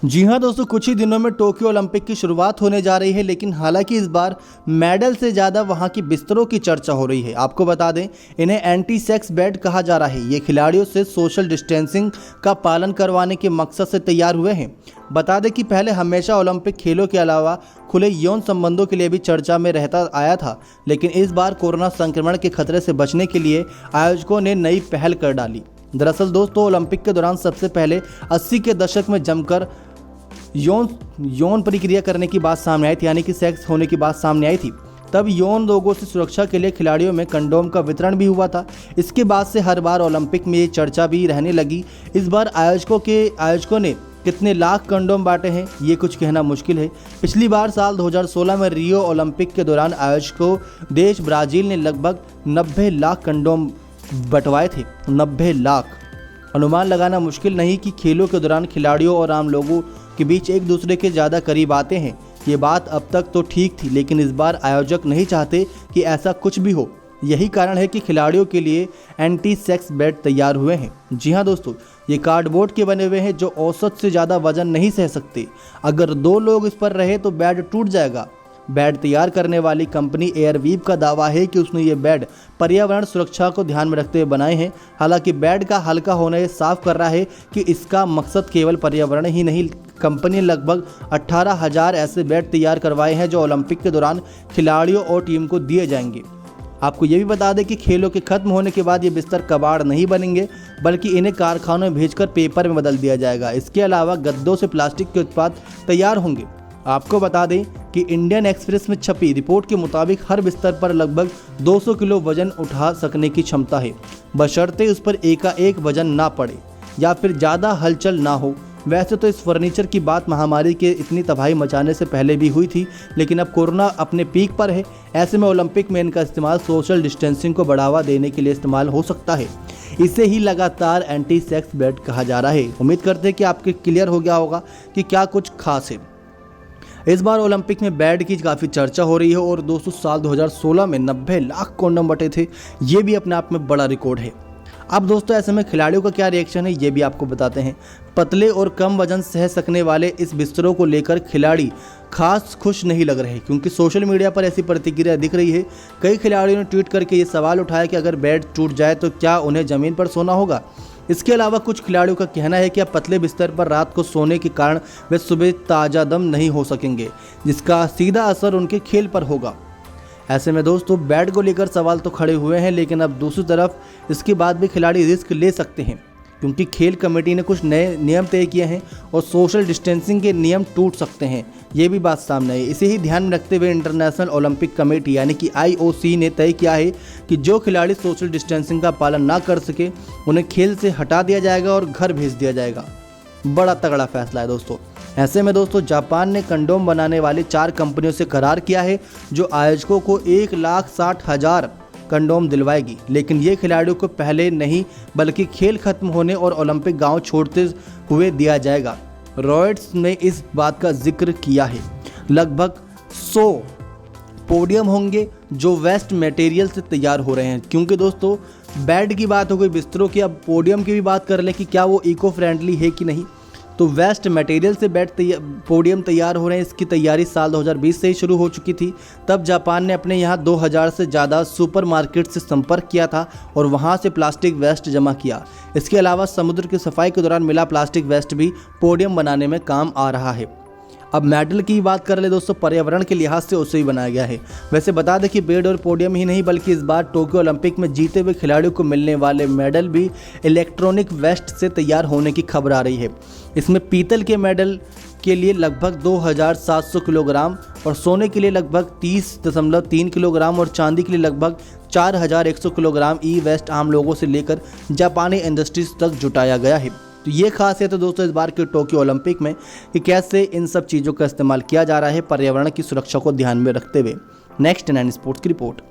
जी हाँ दोस्तों, कुछ ही दिनों में टोक्यो ओलंपिक की शुरुआत होने जा रही है, लेकिन हालांकि इस बार मेडल से ज़्यादा वहां की बिस्तरों की चर्चा हो रही है। आपको बता दें, इन्हें एंटी सेक्स बेड कहा जा रहा है। ये खिलाड़ियों से सोशल डिस्टेंसिंग का पालन करवाने के मकसद से तैयार हुए हैं। बता दें कि पहले हमेशा ओलंपिक खेलों के अलावा खुले यौन संबंधों के लिए भी चर्चा में रहता आया था, लेकिन इस बार कोरोना संक्रमण के खतरे से बचने के लिए आयोजकों ने नई पहल कर डाली। दरअसल दोस्तों, ओलंपिक के दौरान सबसे पहले 80 के दशक में जमकर यौन प्रक्रिया करने की बात सामने आई थी, यानी कि सेक्स होने की बात सामने आई थी। तब यौन रोगों से सुरक्षा के लिए खिलाड़ियों में कंडोम का वितरण भी हुआ था। इसके बाद से हर बार ओलंपिक में ये चर्चा भी रहने लगी। इस बार आयोजकों ने कितने लाख कंडोम बांटे हैं, ये कुछ कहना मुश्किल है। पिछली बार साल 2016 में रियो ओलंपिक के दौरान आयोजकों देश ब्राज़ील ने लगभग 90 लाख कंडोम बंटवाए थे। 90 लाख। अनुमान लगाना मुश्किल नहीं कि खेलों के दौरान खिलाड़ियों और आम लोगों के बीच एक दूसरे के ज़्यादा करीब आते हैं। ये बात अब तक तो ठीक थी, लेकिन इस बार आयोजक नहीं चाहते कि ऐसा कुछ भी हो। यही कारण है कि खिलाड़ियों के लिए एंटी सेक्स बेड तैयार हुए हैं। जी हाँ दोस्तों, ये कार्डबोर्ड के बने हुए हैं जो औसत से ज़्यादा वजन नहीं सह सकते। अगर 2 लोग इस पर रहे तो बेड टूट जाएगा। बेड तैयार करने वाली कंपनी एयरवीव का दावा है कि उसने ये बेड पर्यावरण सुरक्षा को ध्यान में रखते हुए बनाए हैं। हालांकि बेड का हल्का होना ये साफ कर रहा है कि इसका मकसद केवल पर्यावरण ही नहीं। कंपनी ने लगभग 18,000 ऐसे बेड तैयार करवाए हैं जो ओलंपिक के दौरान खिलाड़ियों और टीम को दिए जाएंगे। आपको ये भी बता दें कि खेलों के खत्म होने के बाद ये बिस्तर कबाड़ नहीं बनेंगे, बल्कि इन्हें कारखानों में भेजकर पेपर में बदल दिया जाएगा। इसके अलावा गद्दों से प्लास्टिक के उत्पाद तैयार होंगे। आपको बता दें कि इंडियन एक्सप्रेस में छपी रिपोर्ट के मुताबिक हर बिस्तर पर लगभग 200 किलो वजन उठा सकने की क्षमता है, बशर्ते उस पर एकाएक वजन ना पड़े या फिर ज़्यादा हलचल ना हो। वैसे तो इस फर्नीचर की बात महामारी के इतनी तबाही मचाने से पहले भी हुई थी, लेकिन अब कोरोना अपने पीक पर है। ऐसे में ओलंपिक में इनका इस्तेमाल सोशल डिस्टेंसिंग को बढ़ावा देने के लिए इस्तेमाल हो सकता है। इसे ही लगातार एंटी सेक्स बेड कहा जा रहा है। उम्मीद करते हैं कि आपके क्लियर हो गया होगा कि क्या कुछ खास है। इस बार ओलंपिक में बेड की काफ़ी चर्चा हो रही है और दोस्तों, साल 2016 में 90 लाख कंडोम बटे थे। ये भी अपने आप में बड़ा रिकॉर्ड है। अब दोस्तों, ऐसे में खिलाड़ियों का क्या रिएक्शन है, ये भी आपको बताते हैं। पतले और कम वजन सह सकने वाले इस बिस्तरों को लेकर खिलाड़ी खास खुश नहीं लग रहे, क्योंकि सोशल मीडिया पर ऐसी प्रतिक्रिया दिख रही है। कई खिलाड़ियों ने ट्वीट करके ये सवाल उठाया कि अगर बेड टूट जाए तो क्या उन्हें ज़मीन पर सोना होगा। इसके अलावा कुछ खिलाड़ियों का कहना है कि अब पतले बिस्तर पर रात को सोने के कारण वे सुबह ताज़ा दम नहीं हो सकेंगे, जिसका सीधा असर उनके खेल पर होगा। ऐसे में दोस्तों, बेड को लेकर सवाल तो खड़े हुए हैं, लेकिन अब दूसरी तरफ इसके बाद भी खिलाड़ी रिस्क ले सकते हैं, क्योंकि खेल कमेटी ने कुछ नए नियम तय किए हैं और सोशल डिस्टेंसिंग के नियम टूट सकते हैं। ये भी बात सामने आई। इसे ही ध्यान में रखते हुए इंटरनेशनल ओलंपिक कमेटी यानी कि IOC ने तय किया है कि जो खिलाड़ी सोशल डिस्टेंसिंग का पालन ना कर सके उन्हें खेल से हटा दिया जाएगा और घर भेज दिया जाएगा। बड़ा तगड़ा फैसला है दोस्तों। ऐसे में दोस्तों, जापान ने कंडोम बनाने वाली 4 कंपनियों से करार किया है जो आयोजकों को 1,60,000 कंडोम दिलवाएगी, लेकिन ये खिलाड़ियों को पहले नहीं बल्कि खेल खत्म होने और ओलंपिक गांव छोड़ते हुए दिया जाएगा। रॉयटर्स ने इस बात का जिक्र किया है। लगभग 100 पोडियम होंगे जो वेस्ट मटेरियल से तैयार हो रहे हैं, क्योंकि दोस्तों, बेड की बात हो गई, बिस्तरों की, अब पोडियम की भी बात कर लें कि क्या वो इको फ्रेंडली है कि नहीं। तो वेस्ट मटेरियल से पोडियम तैयार हो रहे हैं। इसकी तैयारी साल 2020 से ही शुरू हो चुकी थी। तब जापान ने अपने यहाँ 2000 से ज़्यादा सुपरमार्केट से संपर्क किया था और वहाँ से प्लास्टिक वेस्ट जमा किया। इसके अलावा समुद्र की सफाई के दौरान मिला प्लास्टिक वेस्ट भी पोडियम बनाने में काम आ रहा है। अब मेडल की बात कर ले दोस्तों, पर्यावरण के लिहाज से उसे ही बनाया गया है। वैसे बता दें कि बेड और पोडियम ही नहीं बल्कि इस बार टोक्यो ओलंपिक में जीते हुए खिलाड़ियों को मिलने वाले मेडल भी इलेक्ट्रॉनिक वेस्ट से तैयार होने की खबर आ रही है। इसमें पीतल के मेडल के लिए लगभग 2,700 किलोग्राम और सोने के लिए लगभग 30.3 किलोग्राम और चांदी के लिए लगभग 4,100 किलोग्राम ई वेस्ट आम लोगों से लेकर जापानी इंडस्ट्रीज तक जुटाया गया है। तो ये खासियत है दोस्तों इस बार के टोक्यो ओलंपिक में कि कैसे इन सब चीज़ों का इस्तेमाल किया जा रहा है पर्यावरण की सुरक्षा को ध्यान में रखते हुए। नेक्स्ट 9 स्पोर्ट्स की रिपोर्ट।